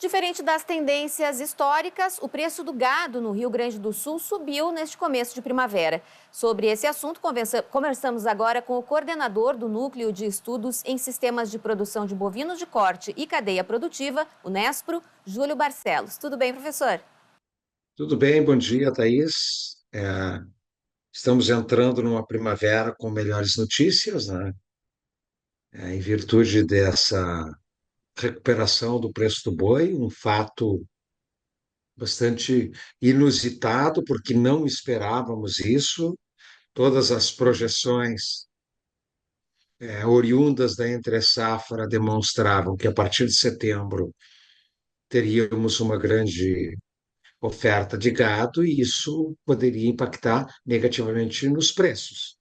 Diferente das tendências históricas, o preço do gado no Rio Grande do Sul subiu neste começo de primavera. Sobre esse assunto, conversamos agora com o coordenador do Núcleo de Estudos em Sistemas de Produção de Bovinos de Corte e Cadeia Produtiva, o NESPRO, Júlio Barcelos. Tudo bem, professor? Tudo bem, bom dia, Thaís. Estamos entrando numa primavera com melhores notícias, né? Em virtude dessa recuperação do preço do boi, um fato bastante inusitado, porque não esperávamos isso. Todas as projeções, oriundas da entre-safra demonstravam que a partir de setembro teríamos uma grande oferta de gado e isso poderia impactar negativamente nos preços.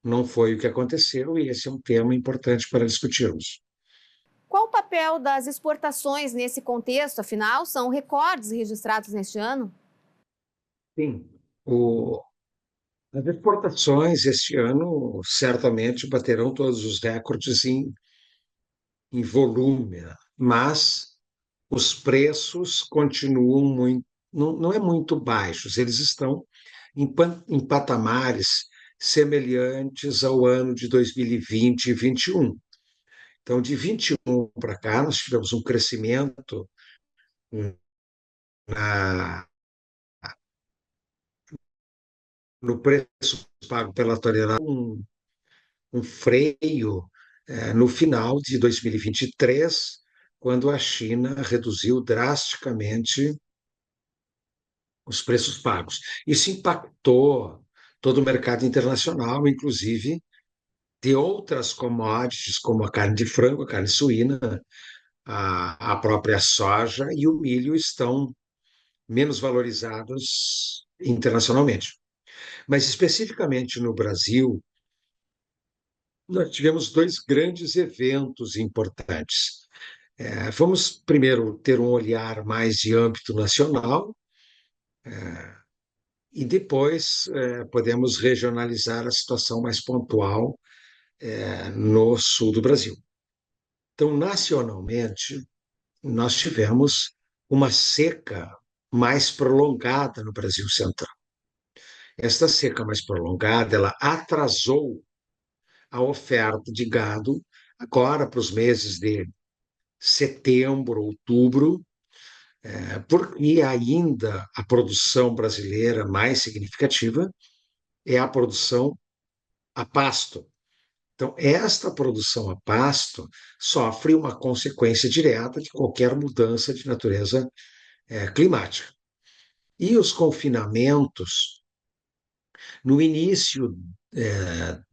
Não foi o que aconteceu e esse é um tema importante para discutirmos. Qual o papel das exportações nesse contexto? Afinal, são recordes registrados neste ano? Sim, o, as exportações este ano certamente baterão todos os recordes em volume, né? Mas os preços continuam muito, não é muito baixos, eles estão em patamares semelhantes ao ano de 2020 e 2021. Então, de 21 para cá, nós tivemos um crescimento na, no preço pago pela tonelada, um freio no final de 2023, quando a China reduziu drasticamente os preços pagos. Isso impactou todo o mercado internacional, inclusive de outras commodities, como a carne de frango, a carne suína, a própria soja e o milho estão menos valorizados internacionalmente. Mas especificamente no Brasil, nós tivemos dois grandes eventos importantes. Vamos primeiro ter um olhar mais de âmbito nacional e depois podemos regionalizar a situação mais pontual no sul do Brasil. Então, nacionalmente, nós tivemos uma seca mais prolongada no Brasil Central. Esta seca mais prolongada, ela atrasou a oferta de gado agora para os meses de setembro, outubro, porque ainda a produção brasileira mais significativa é a produção a pasto. Então, esta produção a pasto sofre uma consequência direta de qualquer mudança de natureza climática. E os confinamentos, no início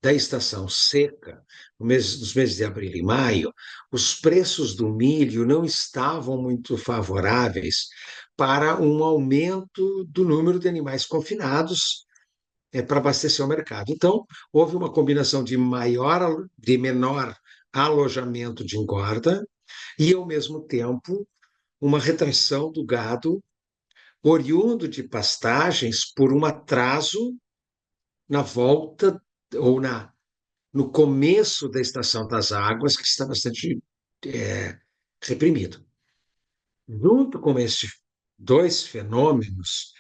da estação seca, nos meses de abril e maio, os preços do milho não estavam muito favoráveis para um aumento do número de animais confinados para abastecer o mercado. Então, houve uma combinação de menor alojamento de engorda e, ao mesmo tempo, uma retração do gado oriundo de pastagens por um atraso na volta ou no começo da estação das águas, que está bastante reprimido. Junto com estes dois fenômenos,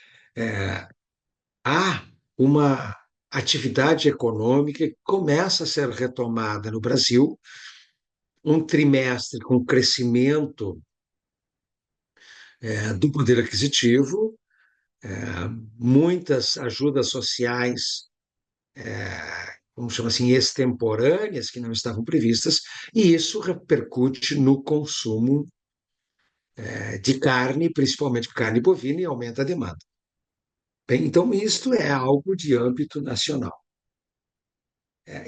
há uma atividade econômica que começa a ser retomada no Brasil, um trimestre com crescimento do poder aquisitivo, muitas ajudas sociais, como chama assim, extemporâneas, que não estavam previstas, e isso repercute no consumo de carne, principalmente carne bovina, e aumenta a demanda. Bem, então, isto é algo de âmbito nacional.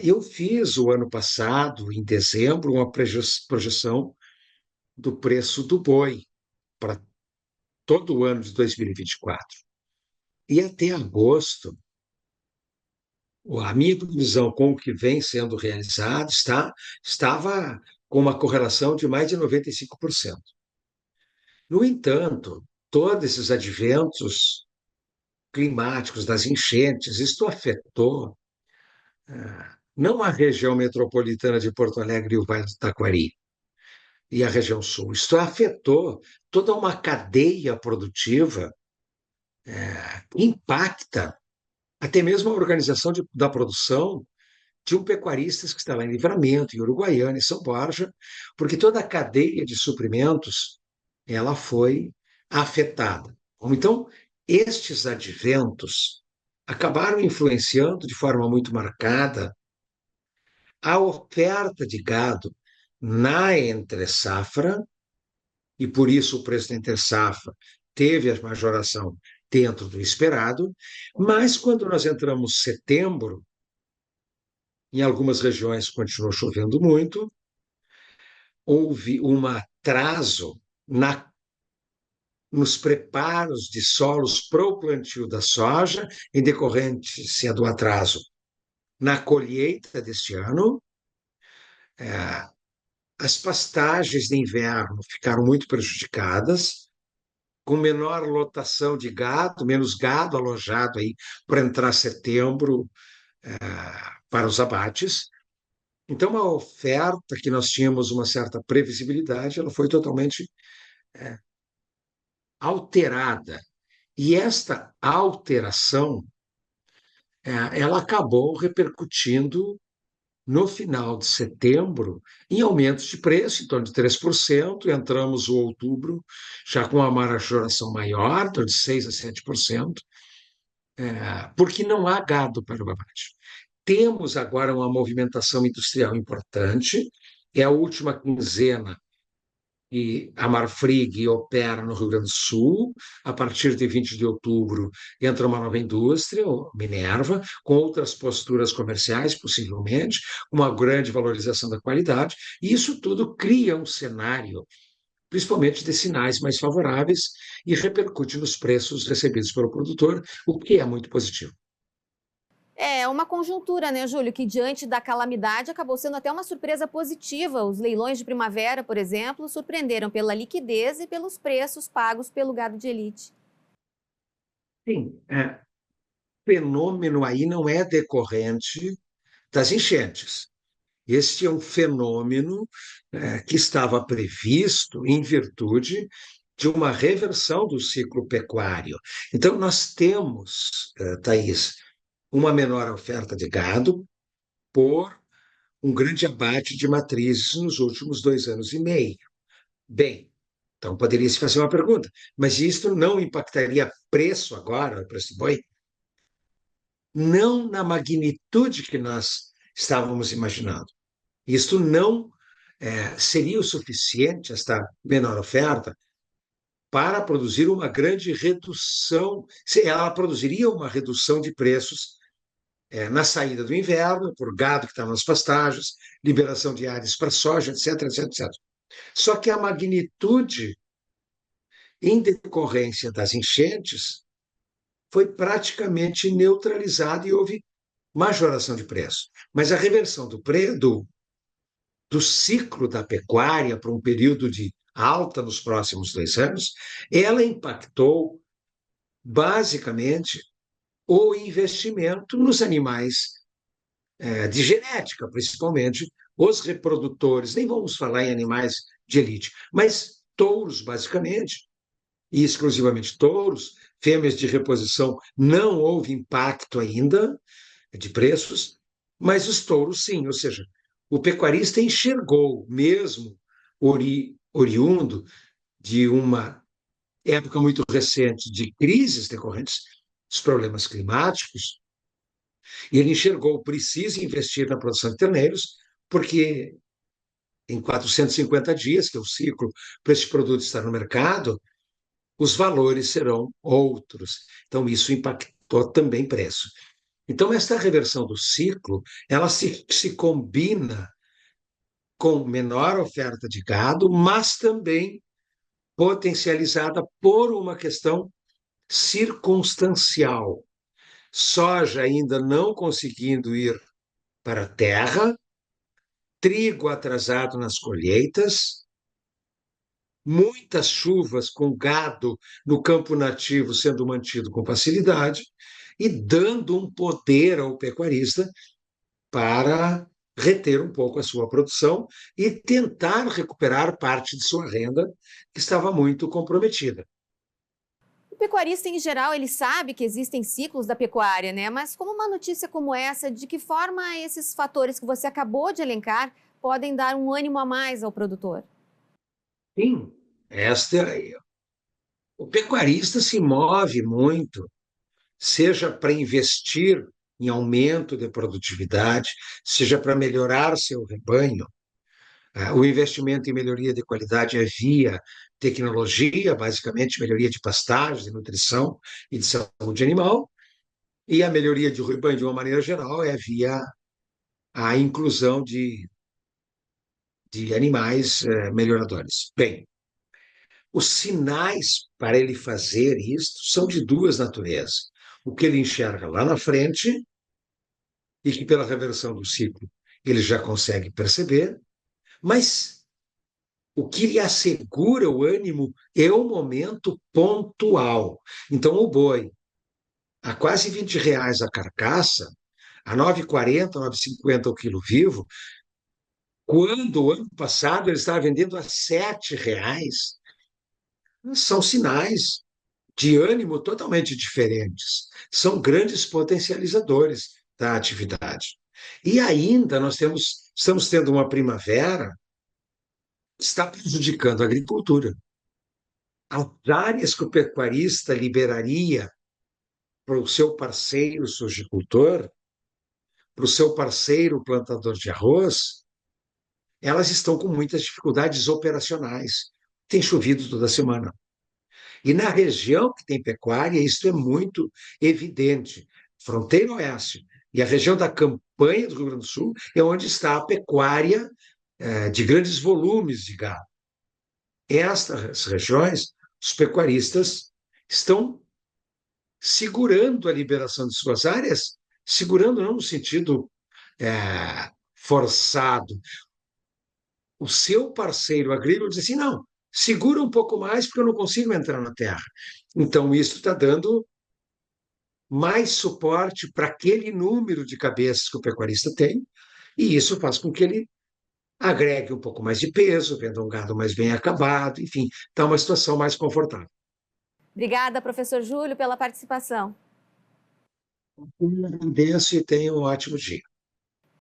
Eu fiz o ano passado, em dezembro, uma projeção do preço do boi para todo o ano de 2024. E até agosto, a minha previsão com o que vem sendo realizado estava com uma correlação de mais de 95%. No entanto, todos esses adventos climáticos das enchentes, isto afetou não a região metropolitana de Porto Alegre e o Vale do Taquari, e a região sul. Isso afetou toda uma cadeia produtiva, que impacta até mesmo a organização da produção de um pecuaristas que está lá em Livramento, em Uruguaiana, em São Borja, porque toda a cadeia de suprimentos ela foi afetada. Então, estes adventos acabaram influenciando de forma muito marcada a oferta de gado na entre-safra, e por isso o preço da entre-safra teve a majoração dentro do esperado, mas quando nós entramos em setembro, em algumas regiões continuou chovendo muito, houve um atraso nos preparos de solos para o plantio da soja, em decorrência do atraso na colheita deste ano. As pastagens de inverno ficaram muito prejudicadas, com menor lotação de gado, menos gado alojado aí para entrar setembro para os abates. Então, a oferta que nós tínhamos uma certa previsibilidade, ela foi totalmente alterada. E esta alteração, ela acabou repercutindo no final de setembro em aumentos de preço, em torno de 3%. Entramos o outubro já com uma majoração maior, em torno de 6% a 7%, porque não há gado para o abate. Temos agora uma movimentação industrial importante, é a última quinzena e a Marfrig opera no Rio Grande do Sul. A partir de 20 de outubro entra uma nova indústria, o Minerva, com outras posturas comerciais, possivelmente, uma grande valorização da qualidade, e isso tudo cria um cenário, principalmente de sinais mais favoráveis, e repercute nos preços recebidos pelo produtor, o que é muito positivo. É uma conjuntura, né, Júlio, que diante da calamidade acabou sendo até uma surpresa positiva. Os leilões de primavera, por exemplo, surpreenderam pela liquidez e pelos preços pagos pelo gado de elite. Sim, fenômeno aí não é decorrente das enchentes. Este é um fenômeno que estava previsto em virtude de uma reversão do ciclo pecuário. Então, nós temos, Thaís, uma menor oferta de gado por um grande abate de matrizes nos últimos 2 anos e meio. Bem, então poderia se fazer uma pergunta, mas isto não impactaria preço agora, o preço do boi? Não na magnitude que nós estávamos imaginando. Isto não seria o suficiente, esta menor oferta, para produzir uma grande redução. Ela produziria uma redução de preços na saída do inverno, por gado que está nas pastagens, liberação de áreas para soja, etc, etc, etc. Só que a magnitude, em decorrência das enchentes, foi praticamente neutralizada e houve majoração de preço. Mas a reversão do ciclo da pecuária para um período de alta nos próximos 2 anos, ela impactou basicamente o investimento nos animais de genética, principalmente os reprodutores, nem vamos falar em animais de elite, mas touros, basicamente, e exclusivamente touros, fêmeas de reposição, não houve impacto ainda de preços, mas os touros sim, ou seja, o pecuarista enxergou, mesmo oriundo de uma época muito recente de crises decorrentes dos problemas climáticos, e ele enxergou, precisa investir na produção de terneiros, porque em 450 dias, que é o ciclo para esse produto estar no mercado, os valores serão outros. Então, isso impactou também preço. Então, esta reversão do ciclo, ela se combina com menor oferta de gado, mas também potencializada por uma questão circunstancial. Soja ainda não conseguindo ir para a terra, trigo atrasado nas colheitas, muitas chuvas com gado no campo nativo sendo mantido com facilidade e dando um poder ao pecuarista para reter um pouco a sua produção e tentar recuperar parte de sua renda que estava muito comprometida. O pecuarista, em geral, ele sabe que existem ciclos da pecuária, né? Mas como uma notícia como essa, de que forma esses fatores que você acabou de elencar podem dar um ânimo a mais ao produtor? Sim, esta, o pecuarista se move muito, seja para investir em aumento de produtividade, seja para melhorar seu rebanho. O investimento em melhoria de qualidade é via tecnologia, basicamente melhoria de pastagens, de nutrição e de saúde animal, e a melhoria de rebanho, de uma maneira geral, é via a inclusão de animais melhoradores. Bem, os sinais para ele fazer isto são de duas naturezas. O que ele enxerga lá na frente, e que pela reversão do ciclo ele já consegue perceber, mas o que lhe assegura o ânimo é o momento pontual. Então, o boi, a quase R$ 20 a carcaça, a 9,40, 9,50 o quilo vivo, quando o ano passado ele estava vendendo a R$ 7, são sinais de ânimo totalmente diferentes. São grandes potencializadores da atividade. E ainda estamos tendo uma primavera que está prejudicando a agricultura. As áreas que o pecuarista liberaria para o seu parceiro sojicultor, para o seu parceiro plantador de arroz, elas estão com muitas dificuldades operacionais. Tem chovido toda semana. E na região que tem pecuária, isso é muito evidente. Fronteira Oeste e a região da Campanha do Rio Grande do Sul é onde está a pecuária de grandes volumes de gado. Estas regiões, os pecuaristas estão segurando a liberação de suas áreas, segurando não no sentido forçado. O seu parceiro agrícola diz assim, não, segura um pouco mais porque eu não consigo entrar na terra. Então, isso está dando mais suporte para aquele número de cabeças que o pecuarista tem, e isso faz com que ele agregue um pouco mais de peso, venda um gado mais bem acabado, enfim, está uma situação mais confortável. Obrigada, professor Júlio, pela participação. Eu agradeço e tenha um ótimo dia.